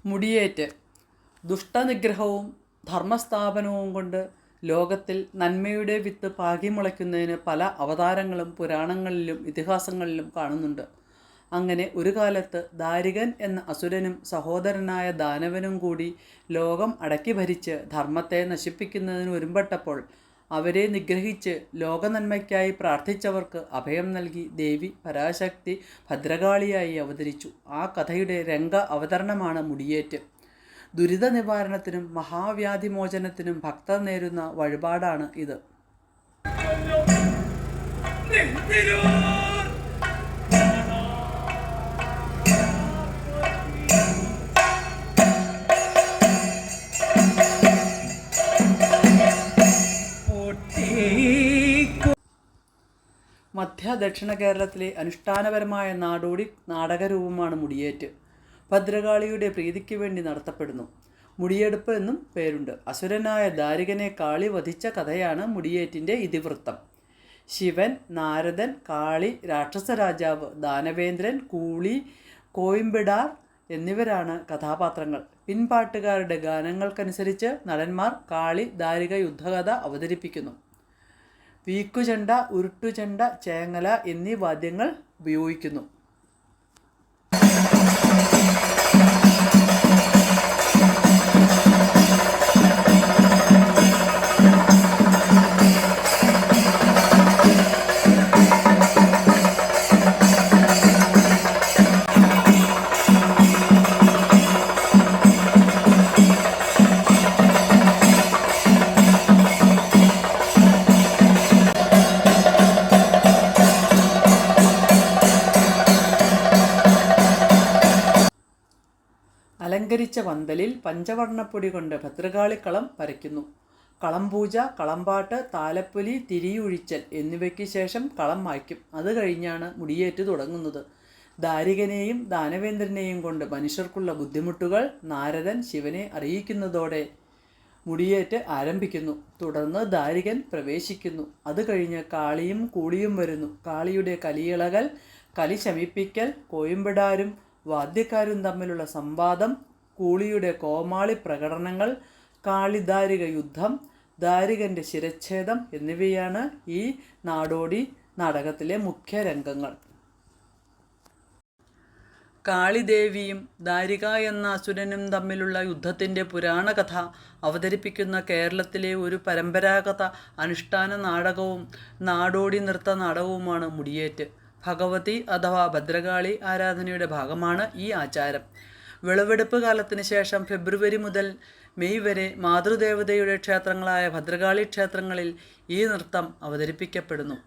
മുടിയേറ്റ് ദുഷ്ടനിഗ്രഹവും ധർമ്മസ്ഥാപനവും കൊണ്ട് ലോകത്തിൽ നന്മയുടെ വിത്ത് പാകിമുളയ്ക്കുന്നതിന് പല അവതാരങ്ങളും പുരാണങ്ങളിലും ഇതിഹാസങ്ങളിലും കാണുന്നുണ്ട്. അങ്ങനെ ഒരു കാലത്ത് ദാരികൻ എന്ന അസുരനും സഹോദരനായ ദാനവനും കൂടി ലോകം അടക്കി ഭരിച്ച് ധർമ്മത്തെ നശിപ്പിക്കുന്നതിന് ഒരുമ്പെട്ടപ്പോൾ അവരെ നിഗ്രഹിച്ച് ലോകനന്മയ്ക്കായി പ്രാർത്ഥിച്ചവർക്ക് അഭയം നൽകി ദേവി പരാശക്തി ഭദ്രകാളിയായി അവതരിച്ചു. ആ കഥയുടെ രംഗ അവതരണമാണ് മുടിയേറ്റ്. ദുരിത നിവാരണത്തിനും മഹാവ്യാധിമോചനത്തിനും ഭക്തർ നേരുന്ന വഴിപാടാണ് ഇത്. മധ്യ ദക്ഷിണ കേരളത്തിലെ അനുഷ്ഠാനപരമായ നാടോടി നാടകരൂപമാണ് മുടിയേറ്റ്. ഭദ്രകാളിയുടെ പ്രീതിക്ക് വേണ്ടി നടത്തപ്പെടുന്നു. മുടിയെടുപ്പ് എന്നും പേരുണ്ട്. അസുരനായ ദാരികനെ കാളി വധിച്ച കഥയാണ് മുടിയേറ്റിൻ്റെ ഇതിവൃത്തം. ശിവൻ, നാരദൻ, കാളി, രാക്ഷസരാജാവ്, ദാനവേന്ദ്രൻ, കൂളി, കോയിമ്പിടാർ എന്നിവരാണ് കഥാപാത്രങ്ങൾ. പിൻപാട്ടുകാരുടെ ഗാനങ്ങൾക്കനുസരിച്ച് നടന്മാർ കാളി ദാരിക യുദ്ധകഥ അവതരിപ്പിക്കുന്നു. വീക്കുചെണ്ട, ഉരുട്ടുചെണ്ട, ചേങ്ങല എന്നീ വാദ്യങ്ങൾ ഉപയോഗിക്കുന്നു. അലങ്കരിച്ച പന്തലിൽ പഞ്ചവർണ്ണപ്പൊടി കൊണ്ട് ഭദ്രകാളിക്കളം വരയ്ക്കുന്നു. കളംപൂജ, കളംപാട്ട്, താലപ്പൊലി, തിരിയൊഴിച്ചൽ എന്നിവയ്ക്ക് ശേഷം കളം മായ്ക്കും. അത് കഴിഞ്ഞാണ് മുടിയേറ്റ് തുടങ്ങുന്നത്. ദാരികനെയും ദാനവേന്ദ്രനെയും കൊണ്ട് മനുഷ്യർക്കുള്ള ബുദ്ധിമുട്ടുകൾ നാരദൻ ശിവനെ അറിയിക്കുന്നതോടെ മുടിയേറ്റ് ആരംഭിക്കുന്നു. തുടർന്ന് ദാരികൻ പ്രവേശിക്കുന്നു. അത് കഴിഞ്ഞ് കാളിയും കൂളിയും വരുന്നു. കാളിയുടെ കലിയിളകൽ, കലി ശമിപ്പിക്കൽ, കോയിമ്പിടാരും വാദ്യക്കാരും തമ്മിലുള്ള സംവാദം, കൂളിയുടെ കോമാളി പ്രകടനങ്ങൾ, കാളിദാരിക യുദ്ധം, ദാരികൻ്റെ ശിരച്ഛേദം എന്നിവയാണ് ഈ നാടോടി നാടകത്തിലെ മുഖ്യ രംഗങ്ങൾ. കാളിദേവിയും ദാരിക എന്ന അസുരനും തമ്മിലുള്ള യുദ്ധത്തിൻ്റെ പുരാണകഥ അവതരിപ്പിക്കുന്ന കേരളത്തിലെ ഒരു പരമ്പരാഗത അനുഷ്ഠാന നാടകവും നാടോടി നൃത്ത നാടകവുമാണ് മുടിയേറ്റ്. ഭഗവതി അഥവാ ഭദ്രകാളി ആരാധനയുടെ ഭാഗമാണ് ഈ ആചാരം. വിളവെടുപ്പ് കാലത്തിന് ശേഷം ഫെബ്രുവരി മുതൽ മെയ് വരെ മാതൃദേവതയുടെ ക്ഷേത്രങ്ങളായ ഭദ്രകാളി ക്ഷേത്രങ്ങളിൽ ഈ നൃത്തം അവതരിപ്പിക്കപ്പെടുന്നു.